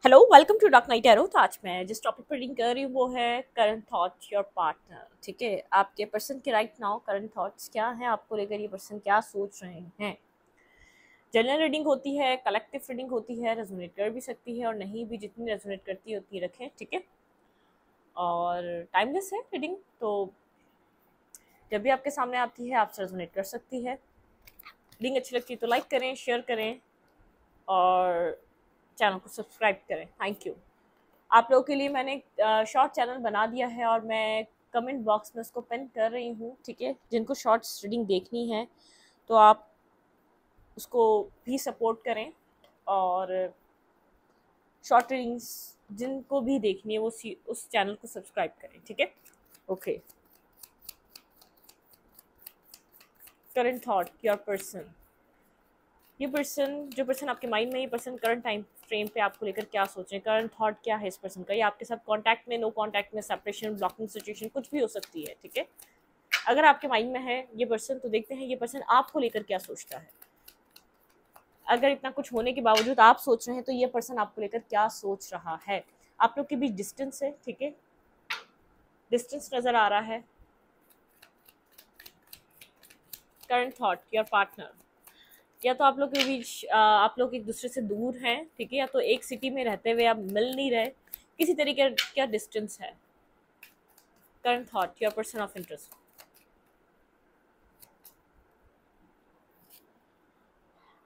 Hello, welcome to dark night arrow. तो आज मैं जिस टॉपिक पर रीडिंग कर रही हूँ वो है करंट थॉट्स योर पार्टनर। ठीक है, आपके पर्सन के राइट नाउ करंट थॉट्स क्या हैं, आपको लेकर ये पर्सन क्या सोच रहे हैं। जनरल रीडिंग होती है, कलेक्टिव रीडिंग होती है, रेजोनेट कर भी सकती है और नहीं भी, जितनी रेजोनेट करती है उतनी रखें। ठीक है, और टाइमलेस है रीडिंग, तो जब भी आपके सामने आती है आपसे रेजोनेट कर सकती है। रीडिंग अच्छी लगती है तो लाइक करें, शेयर करें और चैनल को सब्सक्राइब करें। Thank you. आप लोगों के लिए मैंने शॉर्ट चैनल बना दिया है और मैं कमेंट बॉक्स में उसको पिन कर रही हूँ। ठीक है, जिनको शॉर्ट्स रीडिंग देखनी है तो आप उसको भी सपोर्ट करें, और शॉर्ट रीडिंग्स जिनको भी देखनी है वो उस चैनल को सब्सक्राइब करें। ठीक है, okay. Current through your person. ये पर्सन, जो पर्सन आपके माइंड में, ये पर्सन करंट टाइम फ्रेम पे आपको लेकर क्या सोच रहे हैं, करंट थॉट क्या है इस पर्सन का। ये आपके साथ कांटेक्ट में, नो कांटेक्ट में, सेपरेशन, ब्लॉकिंग सिचुएशन, कुछ भी हो सकती है। ठीक है, अगर आपके माइंड में है ये पर्सन तो देखते हैं ये पर्सन आपको लेकर क्या सोचता है। अगर इतना कुछ होने के बावजूद आप सोच रहे हैं तो ये पर्सन आपको लेकर क्या सोच रहा है। आप लोग के बीच डिस्टेंस है। ठीक है, डिस्टेंस नजर आ रहा है। करंट थॉट योर पार्टनर, या तो आप लोग के बीच आप लोग एक दूसरे से दूर हैं। ठीक है, या तो एक सिटी में रहते हुए आप मिल नहीं रहे, किसी तरीके का डिस्टेंस है। Current through your person of interest.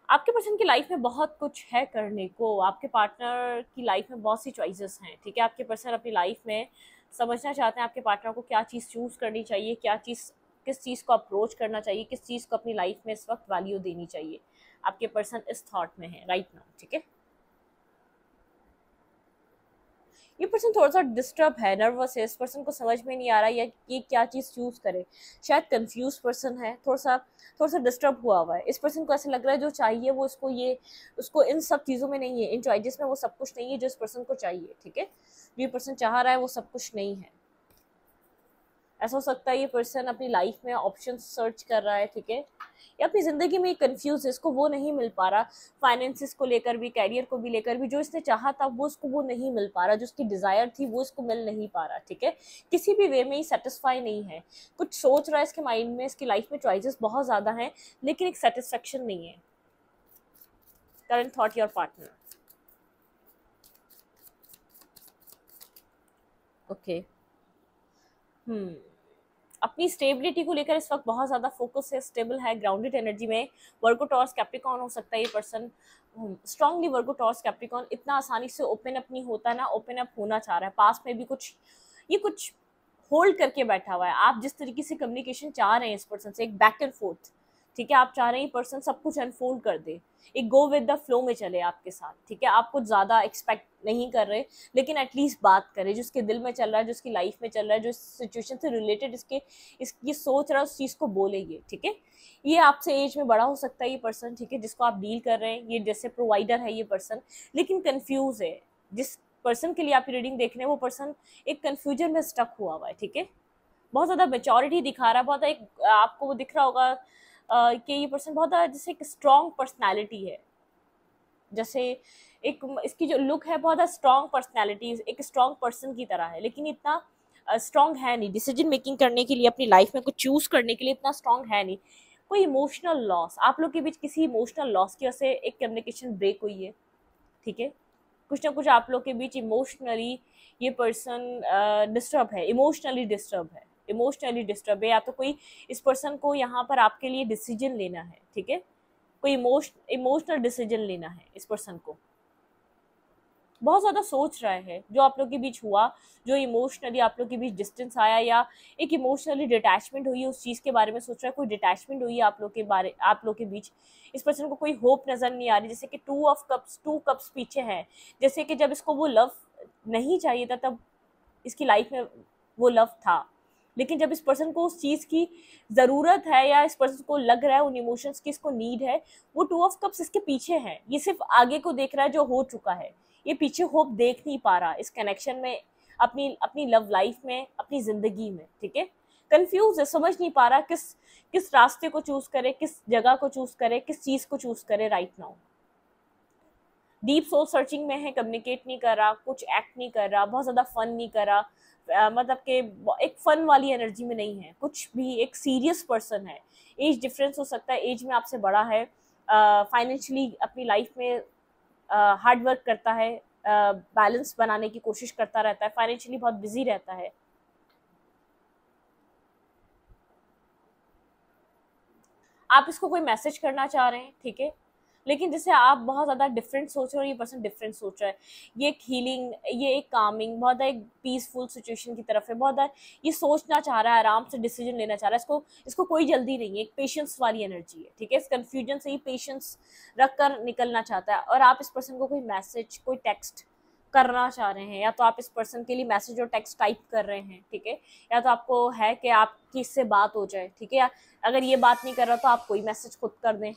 आपके पर्सन की लाइफ में बहुत कुछ है करने को, आपके पार्टनर की लाइफ में बहुत सी चॉइसेस हैं। ठीक है, आपके पर्सन अपनी लाइफ में समझना चाहते हैं आपके पार्टनर को क्या चीज़ चूज करनी चाहिए, क्या चीज़, किस चीज़ को अप्रोच करना चाहिए, किस चीज़ को अपनी लाइफ में इस वक्त वैल्यू देनी चाहिए। आपके पर्सन इस थॉट में है राइट नाउ। ठीक है, ये पर्सन थोड़ा सा डिस्टर्ब है, नर्वस है। इस पर्सन को समझ में नहीं आ रहा है ये क्या चीज़ चूज करे। शायद कंफ्यूज पर्सन है, थोड़ा सा डिस्टर्ब हुआ हुआ है। इस पर्सन को ऐसा लग रहा है जो चाहिए वो उसको इन सब चीज़ों में नहीं है, इन चॉइसेस में वो सब कुछ नहीं है जो इस पर्सन को चाहिए। ठीक है, जो ये पर्सन चाह रहा है वो सब कुछ नहीं है। ऐसा हो सकता है ये पर्सन अपनी लाइफ में ऑप्शन सर्च कर रहा है। ठीक है, या अपनी ज़िंदगी में कंफ्यूज है, इसको वो नहीं मिल पा रहा। फाइनेंसिस को लेकर भी, कैरियर को भी लेकर भी, जो इसने चाहा था वो इसको वो नहीं मिल पा रहा, जो उसकी डिज़ायर थी वो इसको मिल नहीं पा रहा। ठीक है, किसी भी वे में ही सेटिस्फाई नहीं है। कुछ सोच रहा है इसके माइंड में, इसकी लाइफ में चॉइसेस बहुत ज़्यादा हैं लेकिन एक सेटिस्फेक्शन नहीं है। Current through your partner. Okay, अपनी स्टेबिलिटी को लेकर इस वक्त बहुत ज़्यादा फोकस है, स्टेबल है, ग्राउंडेड एनर्जी में। वर्गो टॉर्स कैप्रिकॉर्न हो सकता है ये पर्सन। स्ट्रांगली वर्गो टॉर्स कैप्रिकॉर्न, इतना आसानी से ओपन अप नहीं होता ना, ओपन अप होना चाह रहा है। पास में भी कुछ होल्ड करके बैठा हुआ है। आप जिस तरीके से कम्युनिकेशन चाह रहे हैं इस पर्सन से, एक बैक एंड फोर्थ। ठीक है, आप चाह रहे हैं पर्सन सब कुछ अनफोल्ड कर दे, एक गो विद द फ्लो में चले आपके साथ। ठीक है, आप कुछ ज़्यादा एक्सपेक्ट नहीं कर रहे लेकिन एटलीस्ट बात करे, जो उसके दिल में चल रहा है, जो उसकी लाइफ में चल रहा है, जो इस सिचुएशन से रिलेटेड ये सोच रहा है, उस चीज़ को बोले ये। ठीक है, ये आपसे एज में बड़ा हो सकता है ये पर्सन। ठीक है, जिसको आप डील कर रहे हैं, ये जैसे प्रोवाइडर है ये पर्सन, लेकिन कंफ्यूज है। जिस पर्सन के लिए आप रीडिंग देख रहे हैं वो पर्सन एक कंफ्यूजन में स्टक हुआ है। ठीक है, बहुत ज़्यादा मेच्योरिटी दिखा रहा है, बहुत एक आपको वो दिख रहा होगा कि ये पर्सन बहुत ज़्यादा जैसे एक स्ट्रॉन्ग पर्सनैलिटी है। जैसे एक इसकी जो लुक है बहुत स्ट्रॉन्ग पर्सनैलिटी, एक स्ट्रॉन्ग पर्सन की तरह है, लेकिन इतना स्ट्रॉन्ग है नहीं डिसीजन मेकिंग करने के लिए, अपनी लाइफ में कुछ चूज करने के लिए इतना स्ट्रॉन्ग है नहीं। कोई इमोशनल लॉस, आप लोग के बीच किसी इमोशनल लॉस की वजह से एक कम्युनिकेशन ब्रेक हुई है। ठीक है, कुछ ना कुछ आप लोग के बीच इमोशनली ये पर्सन डिस्टर्ब है, इमोशनली डिस्टर्ब है, इमोशनली डिस्टर्ब है। या तो कोई इस पर्सन को यहाँ पर आपके लिए डिसीजन लेना है। ठीक है, कोई इमोशनल डिसीजन लेना है इस पर्सन को, बहुत ज़्यादा सोच रहा है जो आप लोग के बीच हुआ, जो इमोशनली आप लोग के बीच डिस्टेंस आया या एक इमोशनली डिटैचमेंट हुई, उस चीज़ के बारे में सोच रहा है। कोई डिटैचमेंट हुई है आप लोग के बीच, इस पर्सन को कोई होप नज़र नहीं आ रही। जैसे कि टू कप्स पीछे हैं, जैसे कि जब इसको वो लव नहीं चाहिए था तब इसकी लाइफ में वो लव था, लेकिन जब इस पर्सन को उस चीज़ की ज़रूरत है या इस पर्सन को लग रहा है उन इमोशंस की इसको नीड है, वो टू ऑफ कप्स इसके पीछे है। ये सिर्फ आगे को देख रहा है जो हो चुका है, ये पीछे होप देख नहीं पा रहा इस कनेक्शन में, अपनी अपनी लव लाइफ में, अपनी ज़िंदगी में। ठीक है, कंफ्यूज है, समझ नहीं पा रहा किस रास्ते को चूज़ करे, किस जगह को चूज़ करे, किस चीज़ को चूज़ करे right now. Deep soul searching में है, कम्युनिकेट नहीं कर रहा, कुछ एक्ट नहीं कर रहा, बहुत ज़्यादा फन नहीं कर रहा, मतलब कि एक फन वाली एनर्जी में नहीं है कुछ भी, एक सीरियस पर्सन है। एज डिफरेंस हो सकता है, एज में आपसे बड़ा है, फाइनेंशियली अपनी लाइफ में हार्ड वर्क करता है, बैलेंस बनाने की कोशिश करता रहता है, फाइनेंशियली बहुत बिजी रहता है। आप इसको कोई मैसेज करना चाह रहे हैं, ठीक है, लेकिन जैसे आप बहुत ज़्यादा डिफरेंट सोच रहे हो और ये पर्सन डिफरेंट सोच रहा है। ये एक हीलिंग, ये एक कामिंग, बहुत एक पीसफुल सिचुएशन की तरफ है, बहुत ये सोचना चाह रहा है, आराम से डिसीजन लेना चाह रहा है, इसको कोई जल्दी नहीं है, एक पेशेंस वाली एनर्जी है, ठीक है। इस कन्फ्यूजन से ही पेशेंस रख कर निकलना चाहता है। और आप इस पर्सन को कोई मैसेज, कोई टेक्स्ट करना चाह रहे हैं, या तो आप इस पर्सन के लिए मैसेज और टेक्स्ट टाइप कर रहे हैं, ठीक है, या तो आपको है कि आपकी इससे बात हो जाए, ठीक है, या अगर ये बात नहीं कर रहा तो आप कोई मैसेज खुद कर दें।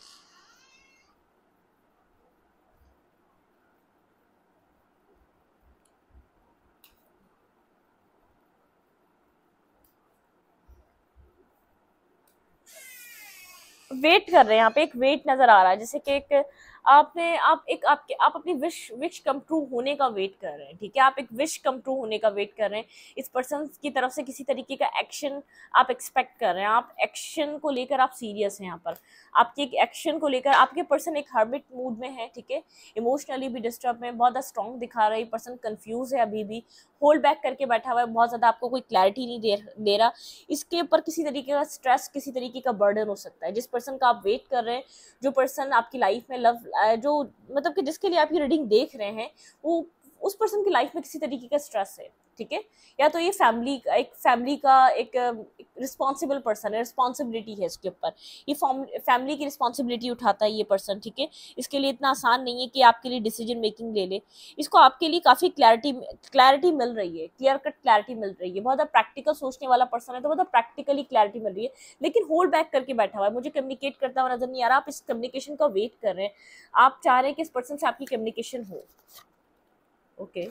वेट कर रहे हैं, यहाँ पे एक वेट नजर आ रहा है, जैसे कि एक आपने आप एक आपके आप अपनी विश विश कम ट्रू होने का वेट कर रहे हैं, ठीक है, आप एक विश कम ट्रू होने का वेट कर रहे हैं। इस पर्सन की तरफ से किसी तरीके का एक्शन आप एक्सपेक्ट कर रहे हैं, आप एक्शन को लेकर आप सीरियस हैं। यहाँ पर आपके एक एक्शन को लेकर आपके पर्सन एक हर्बिट मूड में है, ठीक है, इमोशनली भी डिस्टर्ब है, बहुत ज़्यादा स्ट्रॉन्ग दिखा रहा है, पर्सन कंफ्यूज है, अभी भी होल्ड बैक करके बैठा हुआ है, बहुत ज़्यादा आपको कोई क्लैरिटी नहीं दे रहा। इसके ऊपर किसी तरीके का स्ट्रेस, किसी तरीके का बर्डन हो सकता है। जिस पर्सन का आप वेट कर रहे हैं, जो पर्सन आपकी लाइफ में जो मतलब कि जिसके लिए आप ये रीडिंग देख रहे हैं, वो उस पर्सन की लाइफ में किसी तरीके का स्ट्रेस है, ठीक है, या तो ये फैमिली का एक रिस्पॉन्सिबल पर्सन है, रिस्पॉन्सिबिलिटी है इसके ऊपर, ये फैमिली की रिस्पॉन्सिबिलिटी उठाता है ये पर्सन, ठीक है। इसके लिए इतना आसान नहीं है कि आपके लिए डिसीजन मेकिंग ले ले, इसको आपके लिए काफ़ी क्लैरिटी मिल रही है, क्लियर कट क्लैरिटी मिल रही है, बहुत ज़्यादा प्रैक्टिकल सोचने वाला पर्सन है, तो बहुत प्रैक्टिकली क्लैरिटी मिल रही है, लेकिन होल्ड बैक करके बैठा हुआ है, मुझे कम्युनिकेट करता हुआ नजर नहीं आ रहा। आप इस कम्युनिकेशन का वेट कर रहे हैं, आप चाह रहे हैं कि इस पर्सन से आपकी कम्युनिकेशन हो, ओके।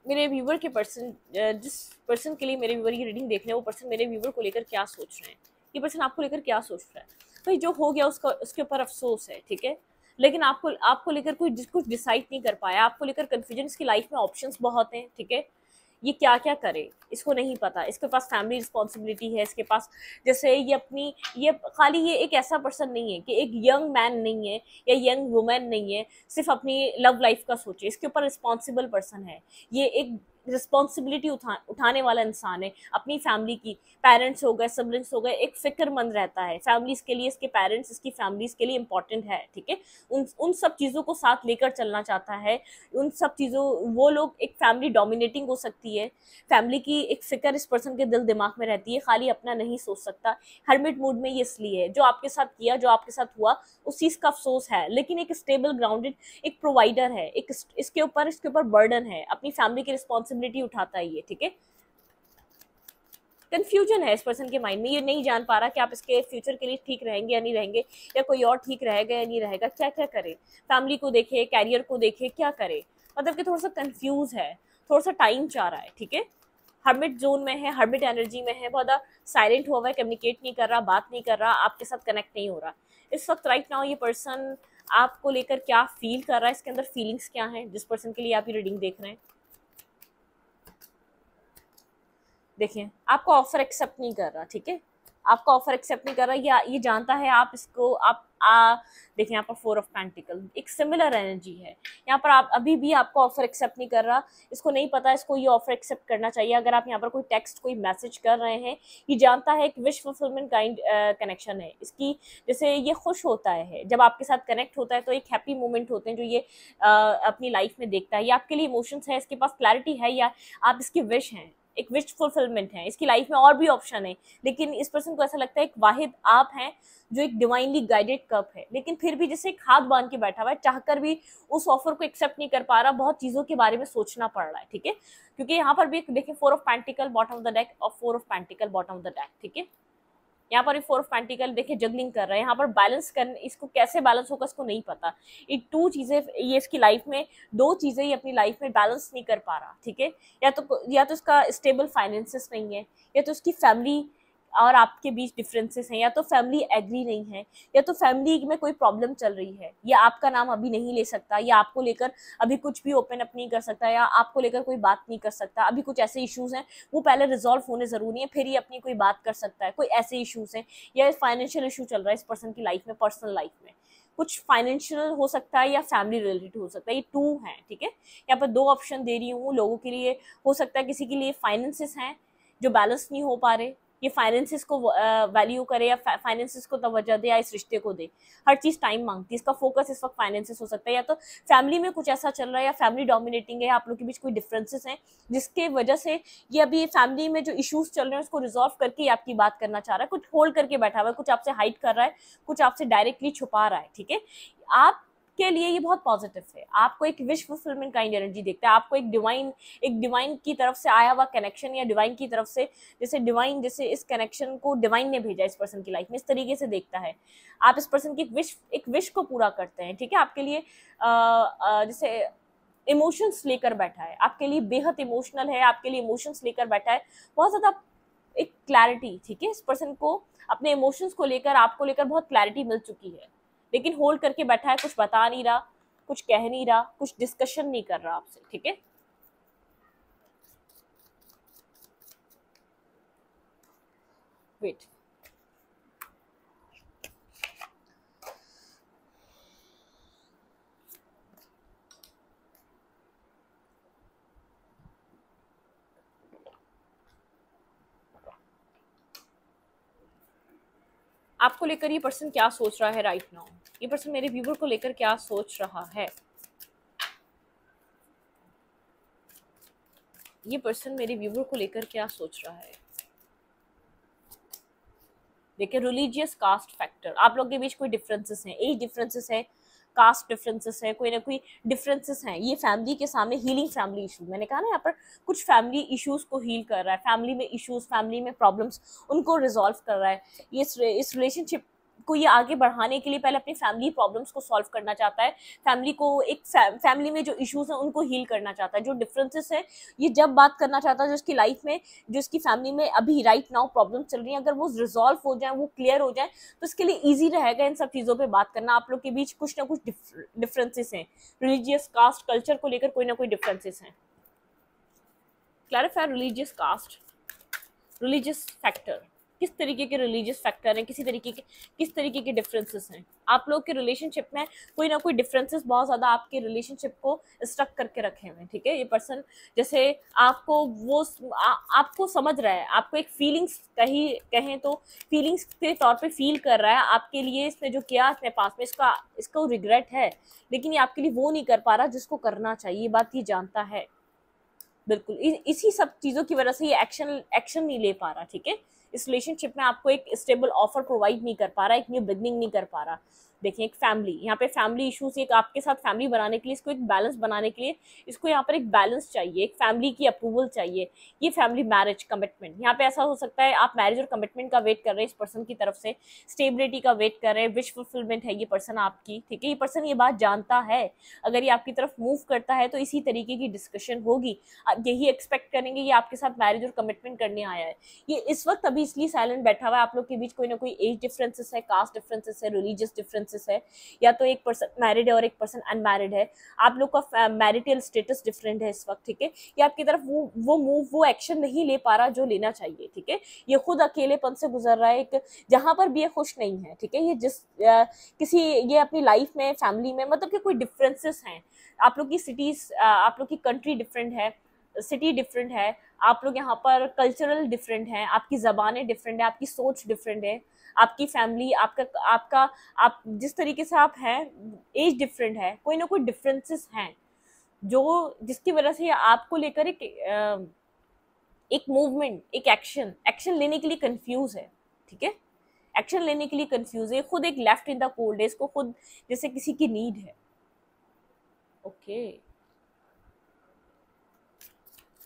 मेरे व्यूवर के पर्सन, जिस पर्सन के लिए मेरे व्यूवर की रीडिंग देख रहे हैं, वो पर्सन मेरे व्यूवर को लेकर क्या सोच रहे हैं, ये पर्सन आपको लेकर क्या सोच रहा है। भाई जो हो गया उसका उसके ऊपर अफसोस है, ठीक है, लेकिन आपको आपको लेकर कोई कुछ डिसाइड नहीं कर पाया, आपको लेकर कन्फ्यूजन, इसकी लाइफ में ऑप्शंस बहुत हैं, ठीक है, ये क्या क्या करे इसको नहीं पता, इसके पास फैमिली रिस्पॉन्सिबिलिटी है, इसके पास जैसे ये खाली ये एक ऐसा पर्सन नहीं है कि एक यंग मैन नहीं है या यंग वुमेन नहीं है सिर्फ अपनी लव लाइफ का सोचे, इसके ऊपर रिस्पॉन्सिबल पर्सन है, ये एक रिस्पॉन्सिबिलिटी उठाने वाला इंसान है अपनी फैमिली की। पेरेंट्स हो गए, सिबलिंग्स हो गए, एक फिक्रमंद रहता है, फैमिलीज के लिए इसके पेरेंट्स इसकी फैमिलीज के लिए इंपॉर्टेंट है, ठीक है, उन सब चीज़ों को साथ लेकर चलना चाहता है, उन सब चीज़ों, वो लोग एक फैमिली डोमिनेटिंग हो सकती है, फैमिली की एक फिक्र इस पर्सन के दिल दिमाग में रहती है, खाली अपना नहीं सोच सकता, हर्मिट मूड में ये इसलिए है, जो आपके साथ किया, जो आपके साथ हुआ उस चीज़ का अफसोस है, लेकिन एक स्टेबल ग्राउंडेड एक प्रोवाइडर है, एक इसके ऊपर बर्डन है, अपनी फैमिली की रिस्पॉन्सिबिलिटी उठाता है ये, ठीक है। कंफ्यूजन है इस पर्सन के माइंड में, ये नहीं जान पा रहा कि आप इसके फ्यूचर के लिए ठीक रहेंगे या नहीं रहेंगे, या कोई और ठीक रहेगा या नहीं रहेगा, क्या क्या करे, फैमिली को देखे, कैरियर को देखे, क्या करे, मतलब कि थोड़ा सा कंफ्यूज है, थोड़ा सा टाइम चाह रहा है, ठीक है, हर्मिट जोन में है, हर्मिट एनर्जी में है, बहुत साइलेंट हुआ है, कम्युनिकेट नहीं कर रहा, बात नहीं कर रहा, आपके साथ कनेक्ट नहीं हो रहा इस वक्त। राइट नाउ ये पर्सन आपको लेकर क्या फील कर रहा है, इसके अंदर फीलिंग्स क्या हैं, जिस पर्सन के लिए आप ये रीडिंग देख रहे हैं। देखिए आपका ऑफर एक्सेप्ट नहीं कर रहा, ठीक है, आपका ऑफर एक्सेप्ट नहीं कर रहा, या ये जानता है आप इसको आप देखिए यहाँ पर 4 ऑफ पेंटिकल एक सिमिलर एनर्जी है, यहाँ पर आप अभी भी आपका ऑफर एक्सेप्ट नहीं कर रहा, इसको नहीं पता इसको ये ऑफर एक्सेप्ट करना चाहिए। अगर आप यहाँ पर कोई टेक्स्ट, कोई मैसेज कर रहे हैं, ये जानता है एक विश फुलफिलमेंट काइंड कनेक्शन है इसकी, जैसे ये खुश होता है जब आपके साथ कनेक्ट होता है, तो एक हैप्पी मोमेंट होते हैं जो ये अपनी लाइफ में देखता है, ये आपके लिए इमोशंस है, इसके पास क्लैरिटी है, या आप इसकी विश हैं, एक विश फुलफिलमेंट है, इसकी लाइफ में और भी ऑप्शन है, लेकिन इस पर्सन को ऐसा लगता है एक वाहिद आप हैं जो एक डिवाइनली गाइडेड कप है, लेकिन फिर भी जैसे एक हाथ बांध के बैठा हुआ है, चाहकर भी उस ऑफर को एक्सेप्ट नहीं कर पा रहा, बहुत चीज़ों के बारे में सोचना पड़ रहा है, ठीक है, क्योंकि यहाँ पर भी देखिए 4 of pentacle bottom of the deck और 4 of pentacle bottom of the deck, ठीक है, यहाँ पर 4 ऑफ पेंटिकल देखिए जगलिंग कर रहा है, यहाँ पर बैलेंस करने, इसको कैसे बैलेंस होगा इसको नहीं पता, ये 2 चीज़ें, ये इसकी लाइफ में 2 चीज़ें ये अपनी लाइफ में बैलेंस नहीं कर पा रहा, ठीक है, या तो इसका स्टेबल फाइनेंसेस नहीं है, या तो इसकी फैमिली और आपके बीच डिफरेंसेस हैं, या तो फैमिली एग्री नहीं है, या तो फैमिली में कोई प्रॉब्लम चल रही है, या आपका नाम अभी नहीं ले सकता, या आपको लेकर अभी कुछ भी ओपन अप नहीं कर सकता, या आपको लेकर कोई बात नहीं कर सकता, अभी कुछ ऐसे इश्यूज हैं वो पहले रिजॉल्व होने जरूरी है, फिर ही अपनी कोई बात कर सकता है, कोई ऐसे इश्यूज हैं, या फाइनेंशियल इशू चल रहा है इस पर्सन की लाइफ में, पर्सनल लाइफ में कुछ फाइनेंशियल हो सकता है या फैमिली रिलेटेड हो सकता है, ये 2 हैं, ठीक है। यहाँ पर 2 ऑप्शन दे रही हूँ लोगों के लिए। हो सकता है किसी के लिए फाइनेंसेस हैं जो बैलेंस नहीं हो पा रहे, ये फाइनेंसेस को वैल्यू करे या फाइनेंसेस को तवज्जो दे या इस रिश्ते को दे, हर चीज़ टाइम मांगती है, इसका फोकस इस वक्त फाइनेंसेस हो सकता है, या तो फैमिली में कुछ ऐसा चल रहा है या फैमिली डोमिनेटिंग है, आप लोग के बीच कोई डिफरेंसेस हैं जिसके वजह से ये अभी फैमिली में जो इश्यूज चल रहे हैं उसको रिजॉल्व करके आपकी बात करना चाह रहा है, कुछ होल्ड करके बैठा हुआ है, कुछ आपसे हाइड कर रहा है, कुछ आपसे डायरेक्टली छुपा रहा है, ठीक है। आप के लिए ये बहुत पॉजिटिव है, आपको एक विश फुलफिलमेंट काइंड एनर्जी देखता है, आपको एक डिवाइन की तरफ से आया हुआ कनेक्शन, या डिवाइन की तरफ से जैसे इस कनेक्शन को डिवाइन ने भेजा इस पर्सन की लाइफ में, इस तरीके से देखता है। आप इस पर्सन की एक विश को पूरा करते हैं, ठीक है। आपके लिए जैसे इमोशंस लेकर बैठा है, आपके लिए बेहद इमोशनल है, आपके लिए इमोशंस लेकर बैठा है, बहुत ज्यादा एक क्लैरिटी, ठीक है। इस पर्सन को अपने इमोशंस को लेकर, आपको लेकर बहुत क्लैरिटी मिल चुकी है, लेकिन होल्ड करके बैठा है, कुछ बता नहीं रहा, कुछ कह नहीं रहा, कुछ डिस्कशन नहीं कर रहा आपसे, ठीक है। वेट, आपको लेकर ये पर्सन क्या सोच रहा है राइट नाउ, ये पर्सन मेरे व्यूवर को लेकर क्या सोच रहा है, ये पर्सन मेरे व्यूवर को लेकर क्या सोच रहा है। देखिए, रिलीजियस कास्ट फैक्टर, आप लोग के बीच कोई डिफरेंसेस हैं, एज डिफरेंसेस है, कास्ट डिफरेंसेस है, कोई ना कोई डिफरेंसेस हैं, ये फैमिली के सामने हीलिंग फैमिली इशू, मैंने कहा ना यहाँ पर कुछ फैमिली इश्यूज को हील कर रहा है, फैमिली में इश्यूज, फैमिली में प्रॉब्लम्स, उनको रिजॉल्व कर रहा है। ये इस रिलेशनशिप को ये आगे बढ़ाने के लिए पहले अपनी फैमिली प्रॉब्लम्स को सॉल्व करना चाहता है, फैमिली को एक फैमिली में जो इश्यूज हैं उनको हील करना चाहता है, जो डिफरेंसेस है ये जब बात करना चाहता है, जो उसकी लाइफ में, जो उसकी फैमिली में अभी राइट नाउ प्रॉब्लम चल रही है, अगर वो रिजॉल्व हो जाए, वो क्लियर हो जाए, तो उसके लिए ईजी रहेगा इन सब चीज़ों पर बात करना। आप लोग के बीच कुछ ना कुछ डिफरेंसेस हैं, रिलीजियस कास्ट कल्चर को लेकर कोई ना कोई डिफरेंसेस हैं। Clarify religious caste, religious factor, किस तरीके के रिलीजियस फैक्टर हैं, किस तरीके के डिफरेंसेस हैं आप लोग के रिलेशनशिप में, कोई ना कोई डिफरेंसेस बहुत ज़्यादा आपके रिलेशनशिप को स्टक करके रखे हुए हैं, ठीक है। ये पर्सन जैसे आपको समझ रहा है, आपको एक फीलिंग्स कहें तो फीलिंग्स के तौर पे फील कर रहा है आपके लिए, इसने जो किया अपने पास में, इसका रिग्रेट है, लेकिन ये आपके लिए वो नहीं कर पा रहा जिसको करना चाहिए, बात ये जानता है बिल्कुल। इसी सब चीज़ों की वजह से ये एक्शन नहीं ले पा रहा, ठीक है। इस रिलेशनशिप में आपको एक स्टेबल ऑफर प्रोवाइड नहीं कर पा रहा, एक न्यू बिगनिंग नहीं कर पा रहा। देखिए, एक फैमिली, यहाँ पे फैमिली इश्यूज, एक आपके साथ फैमिली बनाने के लिए, इसको एक बैलेंस बनाने के लिए, इसको यहाँ पर एक बैलेंस चाहिए, एक फैमिली की अप्रूवल चाहिए, ये फैमिली मैरिज कमिटमेंट। यहाँ पे ऐसा हो सकता है आप मैरिज और कमिटमेंट का वेट कर रहे हैं इस पर्सन की तरफ से, स्टेबिलिटी का वेट कर रहे हैं, विश फुलफिलमेंट है ये पर्सन आपकी, ठीक है। ये पर्सन ये बात जानता है, अगर ये आपकी तरफ मूव करता है तो इसी तरीके की डिस्कशन होगी, आप यही एक्सपेक्ट करेंगे, ये आपके साथ मैरिज और कमिटमेंट करने आया है। ये इस वक्त अभी इसलिए साइलेंट बैठा हुआ है, आप लोग के बीच कोई ना कोई एज डिफरेंसेस है, कास्ट डिफरेंसेस है, रिलीजियस डिफरेंसेस है, या तो एक पर्सन मैरिड है और एक पर्सन अनमैरिड है, आप लोग का मैरिटल स्टेटस डिफरेंट है इस वक्त, ठीक है। ये आपकी तरफ वो एक्शन नहीं ले पा रहा जो लेना चाहिए, ठीक है। ये खुद अकेलेपन से गुजर रहा है, एक जहां पर भी ये खुश नहीं है, ठीक है। ये अपनी लाइफ में, फैमिली में, मतलब कि कोई डिफरेंसेस हैं, आप लोग की सिटीज, आप लोग की कंट्री डिफरेंट है, सिटी डिफरेंट है, आप लोग यहाँ पर कल्चरल डिफरेंट हैं, आपकी ज़बानें डिफरेंट है, आपकी सोच डिफरेंट है, आपकी फैमिली, आप जिस तरीके से आप हैं, एज डिफरेंट है, कोई ना कोई डिफरेंसेस हैं जो जिसकी वजह से आपको लेकर एक मूवमेंट, एक एक्शन लेने के लिए कंफ्यूज है, ठीक है। एक्शन लेने के लिए कंफ्यूज है, खुद एक लेफ्ट इन द कोल्ड है, इसको खुद जैसे किसी की नीड है, ओके।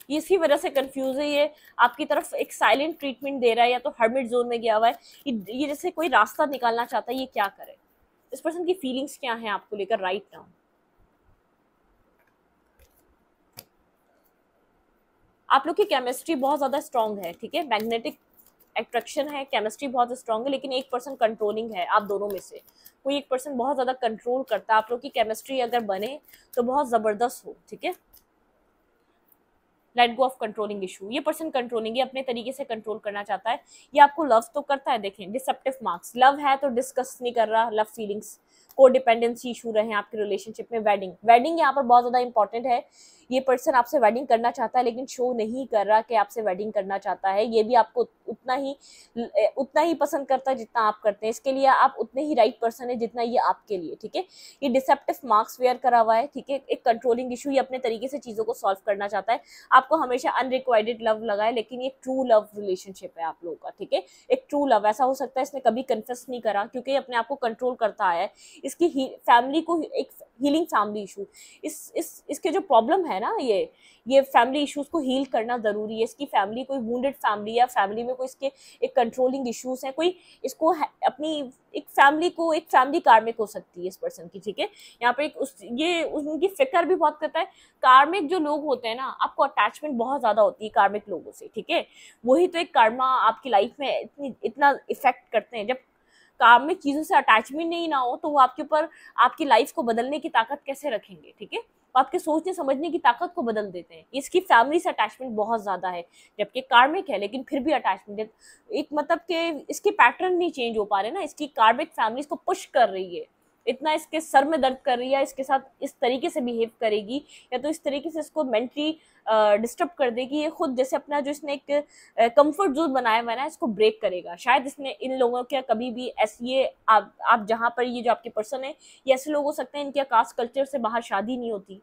ये इसी वजह से कंफ्यूज है, ये आपकी तरफ एक साइलेंट ट्रीटमेंट दे रहा है, या तो हर्मिट जोन में गया हुआ है, ये जैसे कोई रास्ता निकालना चाहता है, ये क्या करे, इस पर्सन की फीलिंग्स क्या हैं आपको लेकर राइट नाउ। आप लोग की केमिस्ट्री बहुत ज्यादा स्ट्रांग है, ठीक है, मैग्नेटिक अट्रैक्शन है, केमिस्ट्री बहुत स्ट्रांग है, लेकिन 1% कंट्रोलिंग है आप दोनों में से। कोई 1% बहुत ज्यादा कंट्रोल करता है। आप लोग की केमिस्ट्री अगर बने तो बहुत जबरदस्त हो, ठीक है। Let go of controlling issue, ये पर्सन कंट्रोलिंग, ये अपने तरीके से कंट्रोल करना चाहता है। ये आपको लव तो करता है, देखें डिसेप्टिव मार्क्स, लव है तो डिस्कस नहीं कर रहा, लव फीलिंग्स, को डिपेंडेंसी इशू रहे आपके रिलेशनशिप में। वेडिंग, वेडिंग यहाँ पर बहुत ज्यादा इंपॉर्टेंट है। ये पर्सन आपसे वेडिंग करना चाहता है लेकिन शो नहीं कर रहा कि आपसे वेडिंग करना चाहता है। ये भी आपको उतना ही पसंद करता है जितना आप करते हैं। इसके लिए आप उतने ही राइट पर्सन है जितना ये आपके लिए, ठीक है। ये डिसेप्टिव मार्क्स वेयर करा हुआ है, ठीक है। एक कंट्रोलिंग इशू, ये अपने तरीके से चीजों को सॉल्व करना चाहता है। आपको हमेशा अनरिक्वाइटेड लव लगा है, लेकिन ये ट्रू लव रिलेशनशिप है आप लोगों का, ठीक है। एक ट्रू लव, ऐसा हो सकता है इसने कभी कन्फेस नहीं करा क्योंकि ये अपने आप को कंट्रोल करता है। इसकी फैमिली को एक हीलिंग फैमिली इशू, इसके जो प्रॉब्लम है ना, ये फैमिली इश्यूज को हील करना जरूरी है। इसकी फैमिली कोई वुंडेड फैमिली, या फैमिली में कोई इसके एक कंट्रोलिंग इश्यूज है, कोई इसको अपनी एक फैमिली कार्मिक हो सकती है इस पर्सन की, ठीक है। यहाँ पे ये उनकी फिक्र भी बहुत करता है। कार्मिक जो लोग होते हैं ना, आपको अटैचमेंट बहुत ज्यादा होती है कार्मिक लोगों से, ठीक है। वही तो एक कर्मा आपकी लाइफ में इतना इफेक्ट करते हैं। जब कार्मिक चीजों से अटैचमेंट नहीं ना हो तो वो आपके ऊपर आपकी लाइफ को बदलने की ताकत कैसे रखेंगे, ठीक है। वो आपके सोचने समझने की ताकत को बदल देते हैं। इसकी फैमिली से अटैचमेंट बहुत ज्यादा है, जबकि कार्मिक है लेकिन फिर भी अटैचमेंट है। एक मतलब कि इसके पैटर्न नहीं चेंज हो पा रहे ना, इसकी कार्मिक फैमिली इसको पुश कर रही है, इतना इसके सर में दर्द कर रही है, इसके साथ इस तरीके से बिहेव करेगी या तो इस तरीके से इसको मेंटली डिस्टर्ब कर देगी। ये खुद जैसे अपना जो इसने एक कंफर्ट जोन बनाया हुआ है ना, इसको ब्रेक करेगा। शायद इसने इन लोगों के कभी भी ऐसी ये आप जहाँ पर ये जो आपके पर्सन है, ये ऐसे लोग हो सकते हैं इनके कास्ट कल्चर से बाहर शादी नहीं होती,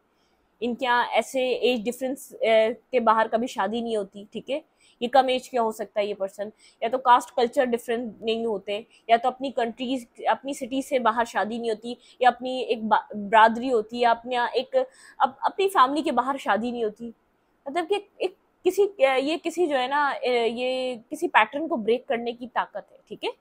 इनके यहाँ ऐसे एज डिफरेंस के बाहर कभी शादी नहीं होती, ठीक है। ये कम एज क्या हो सकता है ये पर्सन, या तो कास्ट कल्चर डिफरेंट नहीं होते, या तो अपनी कंट्रीज अपनी सिटी से बाहर शादी नहीं होती, या अपनी एक बरादरी होती है, या अपने अपनी फैमिली के बाहर शादी नहीं होती। मतलब कि एक किसी जो है ना, ये किसी पैटर्न को ब्रेक करने की ताकत है, ठीक है।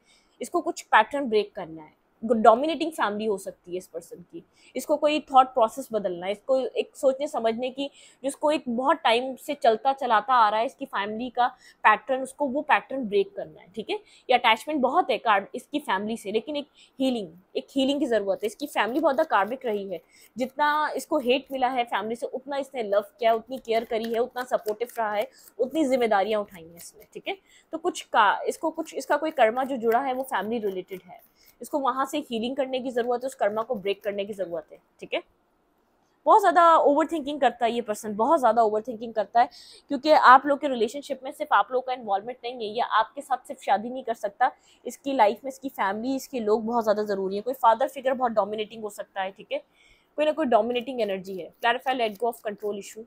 इसको कुछ पैटर्न ब्रेक करना है। डोमिनेटिंग फैमिली हो सकती है इस पर्सन की, इसको कोई थॉट प्रोसेस बदलना है, इसको एक सोचने समझने की जिसको एक बहुत टाइम से चलाता आ रहा है इसकी फैमिली का पैटर्न, उसको वो पैटर्न ब्रेक करना है, ठीक है। ये अटैचमेंट बहुत है कार्ड इसकी फैमिली से, लेकिन एक हीलिंग की जरूरत है। इसकी फैमिली बहुत ज़्यादा कार्मिक रही है, जितना इसको हेट मिला है फैमिली से उतना इसने लव किया, उतनी केयर करी है, उतना सपोर्टिव रहा है, उतनी जिम्मेदारियां उठाई हैं इसने, ठीक है। तो इसका कोई कर्मा जो जुड़ा है वो फैमिली रिलेटेड है, इसको वहां से हीलिंग करने की जरूरत है, उस कर्मा को ब्रेक करने की जरूरत है, ठीक है। बहुत ज्यादा ओवर थिंकिंग करता है ये पर्सन, बहुत ज्यादा ओवर थिंकिंग करता है, क्योंकि आप लोग के रिलेशनशिप में सिर्फ आप लोग का इन्वॉल्वमेंट नहीं है, या आपके साथ सिर्फ शादी नहीं कर सकता, इसकी लाइफ में इसकी फैमिली, इसके लोग बहुत ज्यादा जरूरी है। कोई फादर फिगर बहुत डोमिनेटिंग हो सकता है, ठीक है। कोई ना कोई डोमिनेटिंग एनर्जी है। Clarify let go of control issue.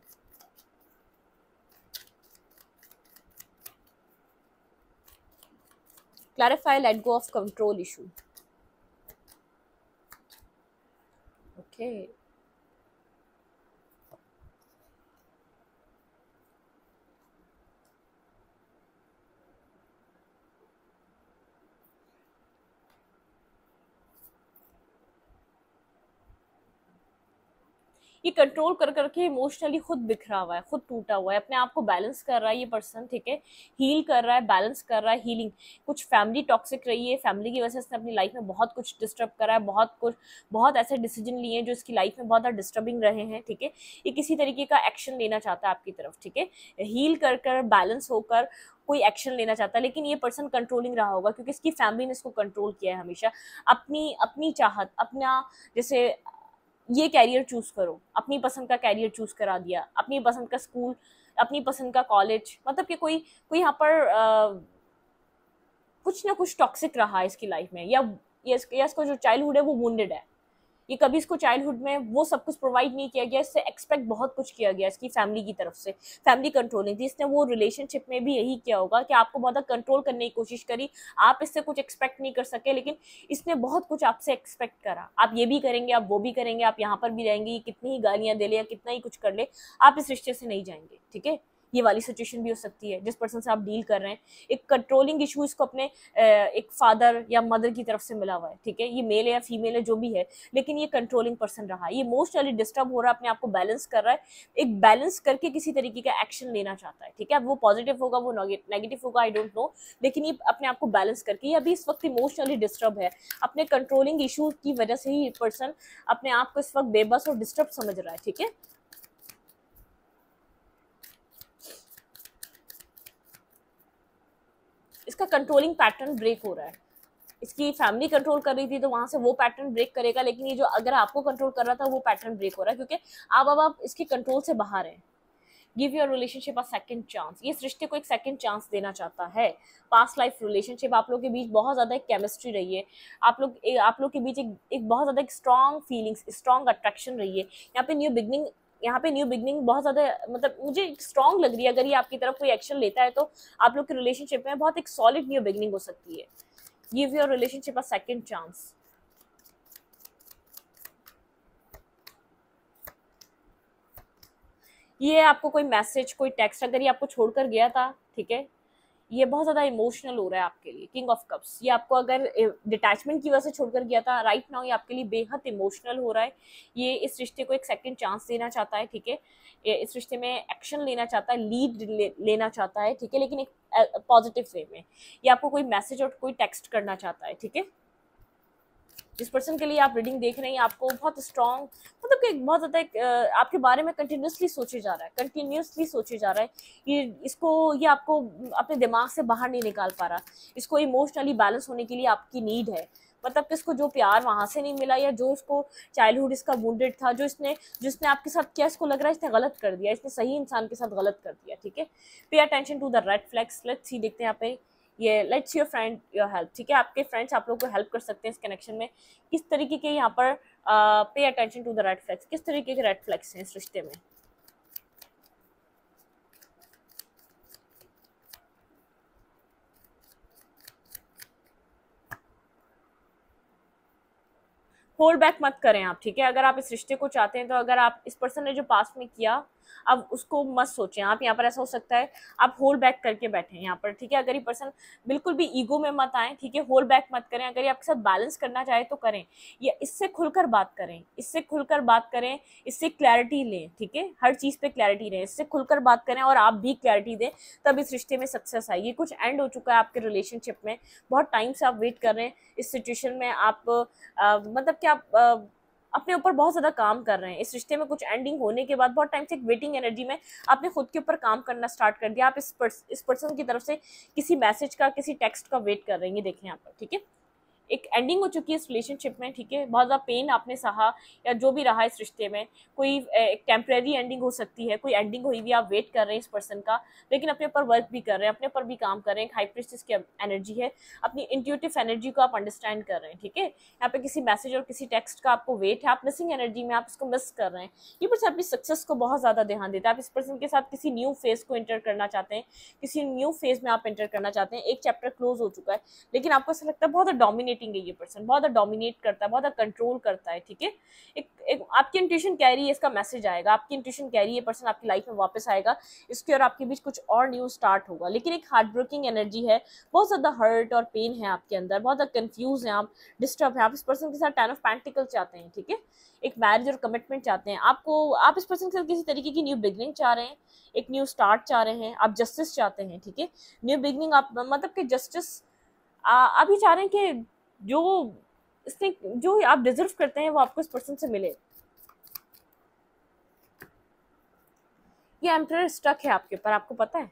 Clarify let go of control issue. Okay, ये कंट्रोल कर करके इमोशनली खुद बिखरा हुआ है, खुद टूटा हुआ है, अपने आप को बैलेंस कर रहा है ये पर्सन, ठीक है। हील कर रहा है, बैलेंस कर रहा है, हीलिंग। कुछ फैमिली टॉक्सिक रही है, फैमिली की वजह से इसने अपनी लाइफ में बहुत कुछ डिस्टर्ब करा है, बहुत ऐसे डिसीजन लिए हैं जो इसकी लाइफ में बहुत ज़्यादा डिस्टर्बिंग रहे हैं, ठीक है। ये किसी तरीके का एक्शन लेना चाहता है आपकी तरफ, ठीक है। हील कर बैलेंस होकर कोई एक्शन लेना चाहता है, लेकिन ये पर्सन कंट्रोलिंग रहा होगा क्योंकि इसकी फैमिली ने इसको कंट्रोल किया है हमेशा। अपनी चाहत, अपना जैसे ये कैरियर चूज करो, अपनी पसंद का कैरियर चूज करा दिया, अपनी पसंद का स्कूल, अपनी पसंद का कॉलेज, मतलब कि कोई यहाँ पर कुछ ना कुछ टॉक्सिक रहा है इसकी लाइफ में, या इसको जो चाइल्डहुड है वो वुंडेड है। ये कभी इसको चाइल्डहुड में वो सब कुछ प्रोवाइड नहीं किया गया, इससे एक्सपेक्ट बहुत कुछ किया गया इसकी फैमिली की तरफ से, फैमिली कंट्रोलिंग थी। इसने वो रिलेशनशिप में भी यही किया होगा कि आपको बहुत कंट्रोल करने की कोशिश करी, आप इससे कुछ एक्सपेक्ट नहीं कर सके, लेकिन इसने बहुत कुछ आपसे एक्सपेक्ट करा। आप ये भी करेंगे, आप वो भी करेंगे, आप यहाँ पर भी रहेंगे, कितनी ही गालियां दे ले या कितना ही कुछ कर ले, आप इस रिश्ते से नहीं जाएंगे, ठीक है। ये वाली सिचुएशन भी हो सकती है जिस पर्सन से आप डील कर रहे हैं। एक कंट्रोलिंग इशू इसको अपने एक फादर या मदर की तरफ से मिला हुआ है, ठीक है, ये मेल है या फीमेल है जो भी है, लेकिन ये कंट्रोलिंग पर्सन रहा है, ये इमोशनली डिस्टर्ब हो रहा है, अपने आप को बैलेंस कर रहा है, एक बैलेंस करके किसी तरीके का एक्शन लेना चाहता है, ठीक है। अब वो पॉजिटिव होगा वो नेगेटिव होगा आई डोंट नो, लेकिन ये अपने आप को बैलेंस करके, ये अभी इस वक्त इमोशनली डिस्टर्ब है, अपने कंट्रोलिंग इशू की वजह से ही पर्सन अपने आप को इस वक्त बेबस और डिस्टर्ब समझ रहा है, ठीक है। इसका कंट्रोलिंग पैटर्न ब्रेक हो रहा है, इसकी फैमिली कंट्रोल कर रही थी तो वहां से वो पैटर्न ब्रेक करेगा, लेकिन ये जो अगर आपको कंट्रोल कर रहा था वो पैटर्न ब्रेक हो रहा है, क्योंकि अब इसके कंट्रोल से बाहर हैं। Give your relationship a second chance, ये इस रिश्ते को एक सेकंड चांस देना चाहता है। पास्ट लाइफ रिलेशनशिप, आप लोग के बीच बहुत ज्यादा एक केमिस्ट्री रही है, आप लोग के बीच एक बहुत ज्यादा एक स्ट्रॉन्ग फीलिंग्स, स्ट्रॉन्ग अट्रैक्शन रही है। यहाँ पे न्यू बिगनिंग बहुत ज्यादा, मतलब मुझे स्ट्रॉन्ग लग रही है। अगर ये आपकी तरफ कोई एक्शन लेता है तो आप लोग के रिलेशनशिप में बहुत एक सॉलिड न्यू बिगनिंग हो सकती है। Give your relationship a second chance. ये आपको कोई मैसेज, कोई टेक्स्ट अगर ये आपको छोड़कर गया था, ठीक है, ये बहुत ज्यादा इमोशनल हो रहा है आपके लिए। किंग ऑफ कप्स, ये आपको अगर डिटैचमेंट की वजह से छोड़कर गया था, राइट नाउ ये आपके लिए बेहद इमोशनल हो रहा है। ये इस रिश्ते को एक सेकंड चांस देना चाहता है, ठीक है, ये इस रिश्ते में एक्शन लेना चाहता है, लेना चाहता है, ठीक है, लेकिन एक पॉजिटिव वे में। ये आपको कोई मैसेज और कोई टेक्स्ट करना चाहता है, ठीक है। जिस पर्सन के लिए आप रीडिंग देख रहे हैं आपको बहुत स्ट्रॉन्ग, मतलब कि बहुत ज़्यादा आपके बारे में कंटिन्यूसली सोचे जा रहा है, कंटिन्यूसली सोचे जा रहा है। ये आपको अपने दिमाग से बाहर नहीं निकाल पा रहा। इसको इमोशनली बैलेंस होने के लिए आपकी नीड है, मतलब कि इसको जो प्यार वहां से नहीं मिला, या जो इसको चाइल्डहुड इसका वुंडेड था, जिसने आपके साथ किया, इसको लग रहा है इसने गलत कर दिया, इसने सही इंसान के साथ गलत कर दिया, ठीक है। Pay attention to the red flags. Let's see, देखते हैं यहाँ पे, ये let's your friend your help, ठीक है, आपके फ्रेंड्स आप लोग को हेल्प कर सकते हैं इस कनेक्शन में। किस तरीके के यहाँ पर pay attention to the red flags, किस तरीके के रेड फ्लैग्स हैं इस रिश्ते में। होल्ड बैक मत करें आप, ठीक है। अगर आप इस रिश्ते को चाहते हैं तो अगर आप इस पर्सन ने जो पास्ट में किया अब उसको मत सोचें आप। यहाँ पर ऐसा हो सकता है आप होल्ड बैक करके बैठे यहाँ पर, ठीक है। अगर ये पर्सन बिल्कुल भी ईगो में मत आए, ठीक है, होल्ड बैक मत करें। अगर ये आपके साथ बैलेंस करना चाहे तो करें, या इससे खुलकर बात करें, इससे खुलकर बात करें, इससे क्लैरिटी लें, ठीक है, हर चीज़ पे क्लैरिटी लें, इससे खुलकर बात करें और आप भी क्लैरिटी दें, तब इस रिश्ते में सक्सेस आएगी। कुछ एंड हो चुका है आपके रिलेशनशिप में, बहुत टाइम से आप वेट कर रहे हैं इस सिचुएशन में, आप मतलब कि आप अपने ऊपर बहुत ज़्यादा काम कर रहे हैं। इस रिश्ते में कुछ एंडिंग होने के बाद बहुत टाइम से एक वेटिंग एनर्जी में आपने खुद के ऊपर काम करना स्टार्ट कर दिया। आप इस पर्सन की तरफ से किसी मैसेज का, किसी टेक्स्ट का वेट कर रहे हैं, ये देखें यहाँ पर, ठीक है। एक एंडिंग हो चुकी है इस रिलेशनशिप में, ठीक है, बहुत ज़्यादा पेन आपने सहा या जो भी रहा इस रिश्ते में, कोई एक टेम्प्रेरी एंडिंग हो सकती है, कोई एंडिंग हुई भी, आप वेट कर रहे हैं इस पर्सन का, लेकिन अपने ऊपर वर्क भी कर रहे हैं, अपने ऊपर भी काम कर रहे हैं। हाई प्रिस्टेस की एनर्जी है, अपनी इंट्यूटिव एनर्जी को आप अंडरस्टैंड कर रहे हैं, ठीक है। यहाँ पे किसी मैसेज और किसी टेक्स्ट का आपको वेट है, आप मिसिंग एनर्जी में, आप इसको मिस कर रहे हैं। ये पर्सन अपनी सक्सेस को बहुत ज़्यादा ध्यान देता है। आप इस पर्सन के साथ किसी न्यू फेज को एंटर करना चाहते हैं, किसी न्यू फेज में आप एंटर करना चाहते हैं। एक चैप्टर क्लोज हो चुका है, लेकिन आपको ऐसा लगता है बहुत डोमिनेटिंग है ये पर्सन, बहुत डोमिनेट करता है, बहुत कंट्रोल करता है, ठीक है। एक आपकी इंट्यूशन कह रही है इसका मैसेज आएगा, आपकी इंट्यूशन कह रही है पर्सन आपकी लाइफ में वापस आएगा, इसके और आपके बीच कुछ और न्यू स्टार्ट होगा। लेकिन एक हार्ट ब्रेकिंग एनर्जी है, बहुत ज्यादा हर्ट और पेन है आपके अंदर, बहुत ज्यादा कंफ्यूज है आप, डिस्टर्ब है आप। इस पर्सन के साथ 10 ऑफ पेंटिकल्स चाहते हैं, ठीक है, एक मैरिज और कमिटमेंट चाहते हैं आप इस पर्सन के साथ किसी तरीके की न्यू बिगनिंग चाह रहे हैं, एक न्यू स्टार्ट चाह रहे हैं, आप जस्टिस चाहते हैं, ठीक है, न्यू बिगनिंग। आप मतलब कि जस्टिस आप ही चाह रहे हैं कि जो आप डिजर्व करते हैं वो आपको इस पर्सन से मिले। ये एम्परर स्टक है आपके ऊपर, आपको पता है,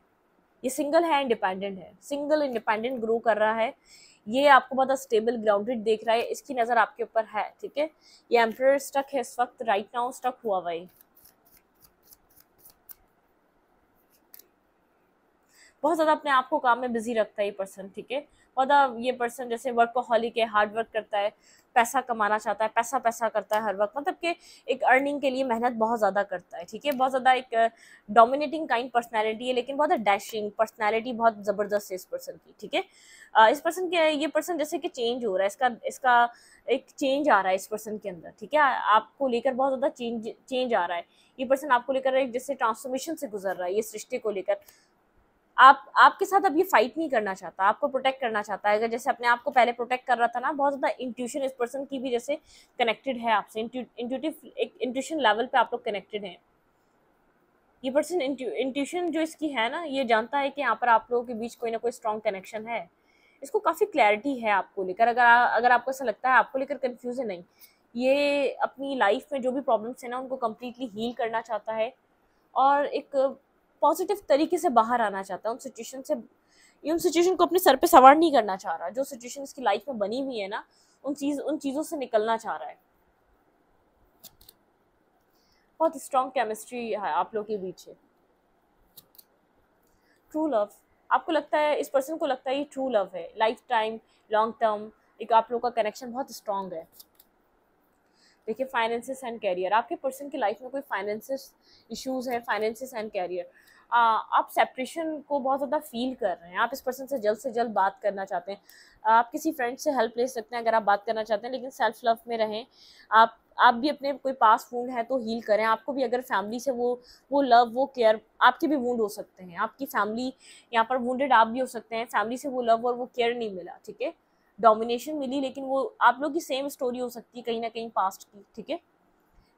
ये सिंगल है, इंडिपेंडेंट है, सिंगल इंडिपेंडेंट ग्रो कर रहा है, ये आपको बहुत स्टेबल ग्राउंडेड देख रहा है, इसकी नजर आपके ऊपर है, ठीक है। ये एम्परर स्टक है इस वक्त, राइट नाउ स्टक हुआ हुआ है, बहुत ज्यादा अपने आप को काम में बिजी रखता है ये पर्सन, ठीक है, बहुत ये पर्सन जैसे वर्कहॉलिक है, हार्ड वर्क करता है, पैसा कमाना चाहता है, पैसा पैसा करता है हर वक्त, मतलब कि एक अर्निंग के लिए मेहनत बहुत ज़्यादा करता है, ठीक है। बहुत ज़्यादा एक डोमिनेटिंग काइंड पर्सनैलिटी है, लेकिन बहुत डैशिंग पर्सनैलिटी बहुत ज़बरदस्त है इस पर्सन की, ठीक है। इस पर्सन के ये पर्सन जैसे कि चेंज हो रहा है, इसका एक चेंज आ रहा है इस पर्सन के अंदर, ठीक है। आपको लेकर बहुत ज़्यादा चेंज आ रहा है। ये पर्सन आपको लेकर एक जैसे ट्रांसफॉर्मेशन से गुजर रहा है, ये सृष्टि को लेकर। आपके साथ अब ये फाइट नहीं करना चाहता, आपको प्रोटेक्ट करना चाहता है। अगर जैसे अपने आप को पहले प्रोटेक्ट कर रहा था ना, बहुत ज़्यादा इंट्यूशन इस पर्सन की भी जैसे कनेक्टेड है आपसे, इंट्यूशन लेवल पे आप लोग कनेक्टेड हैं। ये पर्सन इंट्यूशन जो इसकी है ना, ये जानता है कि यहाँ पर आप लोगों के बीच कोई ना कोई स्ट्रॉन्ग कनेक्शन है। इसको काफ़ी क्लैरिटी है आपको लेकर। अगर आपको ऐसा लगता है आपको लेकर कन्फ्यूजन नहीं, ये अपनी लाइफ में जो भी प्रॉब्लम्स है ना उनको कम्प्लीटली हील करना चाहता है और एक पॉजिटिव तरीके से बाहर आना चाहता है उन सिचुएशन को अपने सर पे सवार नहीं करना चाह रहा। जो सिचुएशन इसकी लाइफ में बनी हुई है ना, उन चीज़ों से निकलना चाह रहा है। बहुत स्ट्रॉन्ग केमिस्ट्री है आप लोग के बीच है। ट्रू लव, आपको लगता है, इस पर्सन को लगता है ये ट्रू लव है, लाइफ टाइम, लॉन्ग टर्म, एक आप लोग का कनेक्शन बहुत स्ट्रॉन्ग है। देखिए फाइनेंसेस एंड कैरियर, आपके पर्सन की लाइफ में कोई फाइनेंसेस इश्यूज है, फाइनेंसेस एंड कैरियर। आप सेपरेशन को बहुत ज़्यादा फील कर रहे हैं, आप इस पर्सन से जल्द बात करना चाहते हैं। आप किसी फ्रेंड से हेल्प ले सकते हैं अगर आप बात करना चाहते हैं, लेकिन सेल्फ लव में रहें। आप भी अपने कोई पास वूंड है तो हील करें। आपको भी अगर फैमिली से वो लव, वो केयर, आपके भी वूंड हो सकते हैं, आपकी फैमिली यहाँ पर वुंडेड आप भी हो सकते हैं, फैमिली से वो लव और वो केयर नहीं मिला, ठीक है। डोमिनेशन मिली, लेकिन वो आप लोग की सेम स्टोरी हो सकती है कहीं ना कहीं पास्ट की, ठीक है।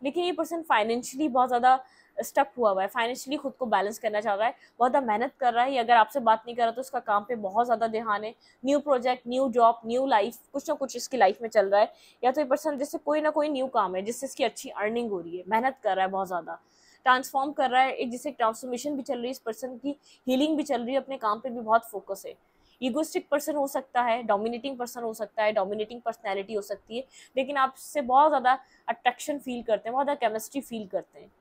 लेकिन ये पर्सन फाइनेंशियली बहुत ज़्यादा स्टक हुआ है, फाइनेंशियली खुद को बैलेंस करना चाह रहा है, बहुत ज़्यादा मेहनत कर रहा है। ये अगर आपसे बात नहीं कर रहा तो उसका काम पे बहुत ज़्यादा ध्यान है। New project, new job, new life, कुछ ना कुछ इसकी लाइफ में चल रहा है। या तो ये पर्सन जैसे कोई ना कोई न्यू काम है जिससे इसकी अच्छी अर्निंग हो रही है, मेहनत कर रहा है, बहुत ज़्यादा ट्रांसफॉर्म कर रहा है, एक जिससे ट्रांसफॉर्मेशन भी चल रही है इस पर्सन की, हीलिंग भी चल रही है, अपने काम पे भी बहुत फोकस है। ईगोइस्टिक पर्सन हो सकता है, डोमिनेटिंग पर्सन हो सकता है, डोमिनेटिंग पर्सनैलिटी हो सकती है, लेकिन आपसे बहुत ज़्यादा अट्रैक्शन फील करते हैं, बहुत ज़्यादा केमिस्ट्री फील करते हैं।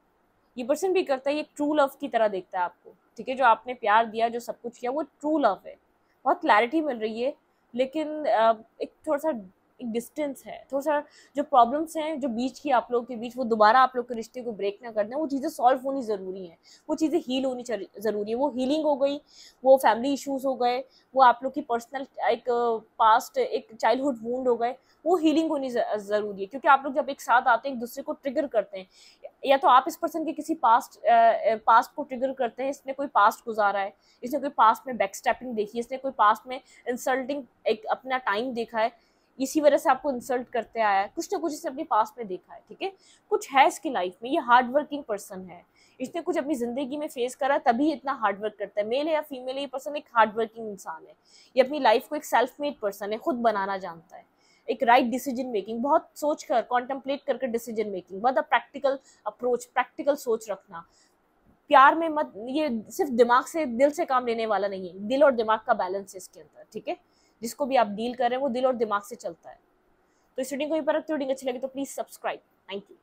ये पर्सन भी करता है, ये ट्रू लव की तरह देखता है आपको, ठीक है। जो आपने प्यार दिया, जो सब कुछ किया, वो ट्रू लव है। बहुत क्लैरिटी मिल रही है, लेकिन एक थोड़ा सा एक डिस्टेंस है, थोड़ा सा जो प्रॉब्लम्स हैं जो बीच की आप लोगों के बीच, वो दोबारा आप लोग के रिश्ते को ब्रेक ना कर दें, वो चीज़ें सॉल्व होनी ज़रूरी है, वो चीज़ें हील होनी ज़रूरी है। वो हीलिंग हो गई, वो फैमिली इश्यूज़ हो गए, वो आप लोग की पर्सनल एक पास्ट, एक चाइल्डहुड वूंड हो गए, वो हीलिंग होनी ज़रूरी है। क्योंकि आप लोग जब एक साथ आते हैं, एक दूसरे को ट्रिगर करते हैं, या तो आप इस पर्सन के किसी पास्ट को ट्रिगर करते हैं, इसने कोई पास्ट गुजारा है, इसने कोई पास्ट में बैकस्टैपिंग देखी है, इसने कोई पास्ट में इंसल्टिंग एक अपना टाइम देखा है, इसी वजह से आपको इंसल्ट करते आया है, कुछ ना कुछ इसने अपने पास्ट में देखा है, ठीक है। कुछ है इसकी लाइफ में, ये हार्ड वर्किंग पर्सन है, इसने कुछ अपनी जिंदगी में फेस करा तभी इतना हार्ड वर्क करता है। मेल है या फीमेल है, ये पर्सन एक हार्ड वर्किंग इंसान है। ये अपनी लाइफ को एक सेल्फ मेड पर्सन है, खुद बनाना जानता है, एक राइट डिसीजन मेकिंग, बहुत सोच कर, कॉन्टेम्पलेट करके डिसीजन मेकिंग, बहुत प्रैक्टिकल अप्रोच, प्रैक्टिकल सोच रखना। प्यार में मत, ये सिर्फ दिमाग से, दिल से काम लेने वाला नहीं है, दिल और दिमाग का बैलेंस है इसके अंदर, ठीक है। जिसको भी आप डील कर रहे हैं वो दिल और दिमाग से चलता है। तो इस रीडिंग को यहीं पर रखते हो। रीडिंग अच्छी लगी तो प्लीज सब्सक्राइब। Thank you.